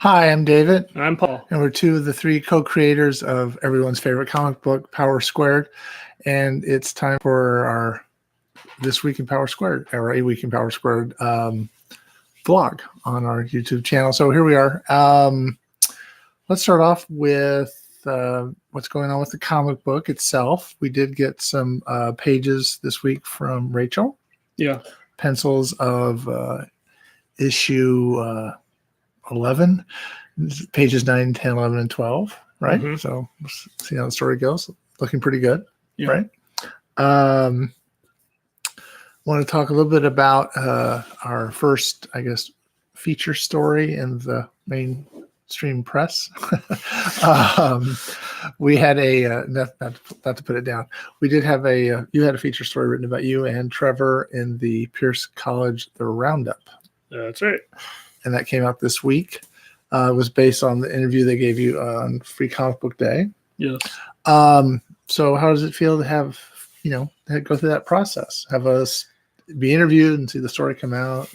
Hi, I'm David, I'm Paul. and we're two of the three co-creators of everyone's favorite comic book, Power Squared. And it's time for our This Week in Power Squared, or A Week in Power Squared vlog on our YouTube channel. So here we are. Let's start off with what's going on with the comic book itself. We did get some pages this week from Rachel. Yeah. Pencils of issue 11, pages 9, 10, 11, and 12, right? Mm-hmm. So we'll see how the story goes. Looking pretty good, Yeah. right? Want to talk a little bit about our first, I guess, feature story in the mainstream press. We had a not to put it down. We did have you had a feature story written about you and Trevor in the Pierce College The Roundup. That's right. And that came out this week. It was based on the interview they gave you on Free Comic Book Day. Yes. So how does it feel to have, go through that process? Have us be interviewed and see the story come out,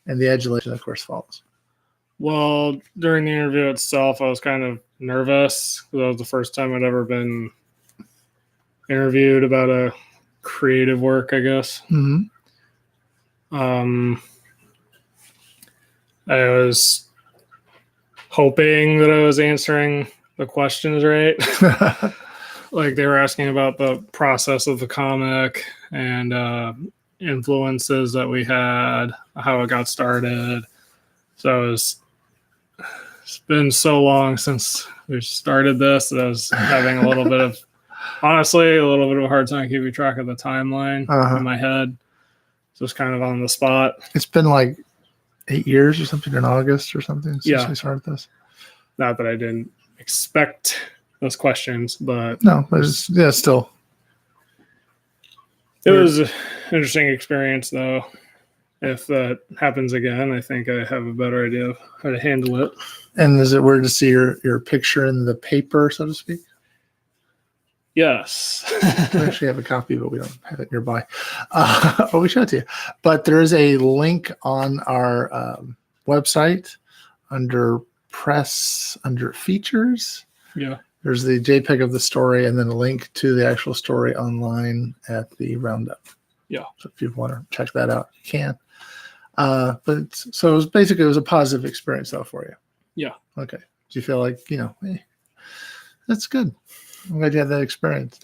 and the adulation, of course, follows. Well, during the interview itself, I was kind of nervous because that was the first time I'd ever been interviewed about a creative work, I guess. Mm-hmm. I was hoping that I was answering the questions right. Like they were asking about the process of the comic and influences that we had, how it got started. So it's been so long since we started this that I was having a little bit of a hard time keeping track of the timeline in my head. So it's kind of on the spot. It's been like 8 years or something, in August or something since we started this. Not that I didn't expect those questions, but no, but still. It was an interesting experience, though. If that happens again, I think I have a better idea of how to handle it. And is it weird to see your picture in the paper, so to speak? Yes. We actually have a copy, but we don't have it nearby. But we show it to you. But there is a link on our website under press, under features. Yeah. There's the JPEG of the story and then a link to the actual story online at the Roundup. Yeah. So if you want to check that out, you can. So it was a positive experience though for you. Yeah. Okay. Do you feel like, hey, that's good. I'm glad you had that experience.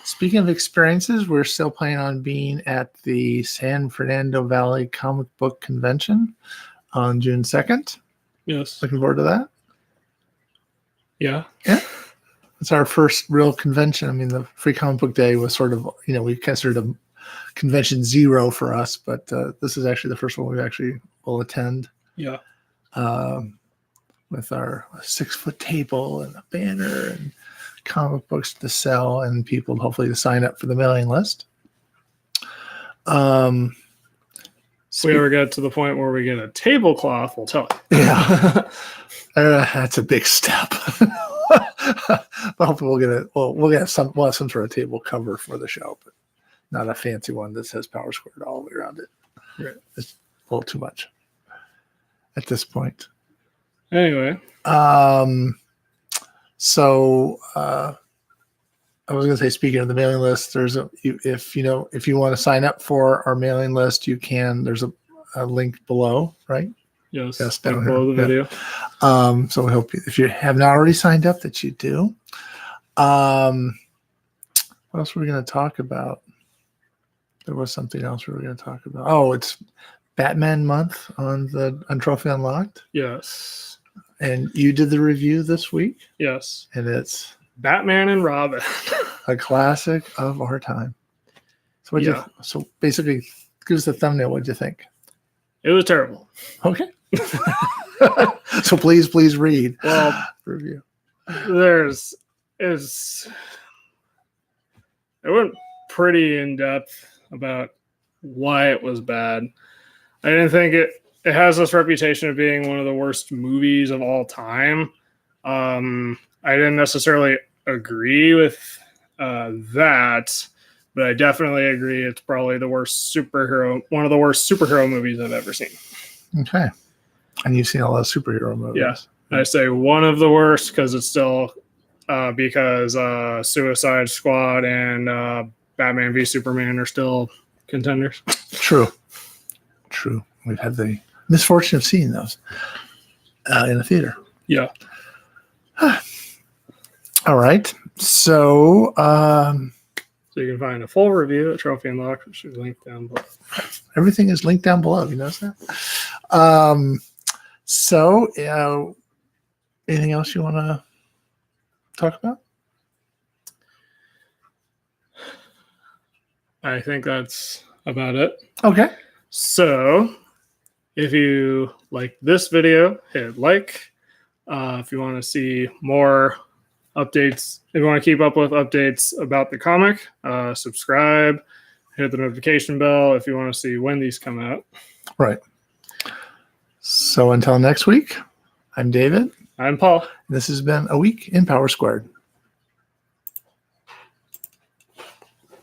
Speaking of experiences, we're still planning on being at the San Fernando Valley Comic Book Convention on June 2nd. Yes. Looking forward to that. Yeah. Yeah. It's our first real convention. I mean, the Free Comic Book Day was sort of, we considered a convention zero for us, but this is actually the first one we actually will attend. Yeah. With our 6-foot table and a banner and comic books to sell and people hopefully to sign up for the mailing list. If we ever get to the point where we get a tablecloth, we'll tell you. Yeah. That's a big step. But hopefully we'll have some sort of table cover for the show, but not a fancy one that says Power Squared all the way around it. Right. It's a little too much at this point. Anyway. So I was going to say, speaking of the mailing list, if you want to sign up for our mailing list, you can. There's a link below, right? Yes. Down below the video. So we hope if you have not already signed up that you do. What else were we going to talk about? There was something else we were going to talk about. Oh, it's Batman month on Trophy Unlocked. Yes. And you did the review this week. Yes. And it's Batman and Robin. A classic of our time. So so basically, give us the thumbnail. What'd you think? It was terrible. Okay. So please read. Well, review. It went pretty in depth about why it was bad. I didn't think it has this reputation of being one of the worst movies of all time. I didn't necessarily agree with that, but I definitely agree it's probably one of the worst superhero movies I've ever seen. Okay. And you've seen all those superhero movies. Yeah. I say one of the worst because it's still because Suicide Squad and Batman v Superman are still contenders. True. We've had the misfortune of seeing those in the theater. Yeah. All right. So So you can find a full review at Trophy Unlocked, which is linked down below. everything is linked down below. You notice that? So anything else you want to talk about? I think that's about it. Okay. So if you like this video, hit like. If you want to see more updates, if you want to keep up with updates about the comic, subscribe, hit the notification bell if you want to see when these come out. Right. So until next week, I'm David. I'm Paul. This has been A Week in Power Squared.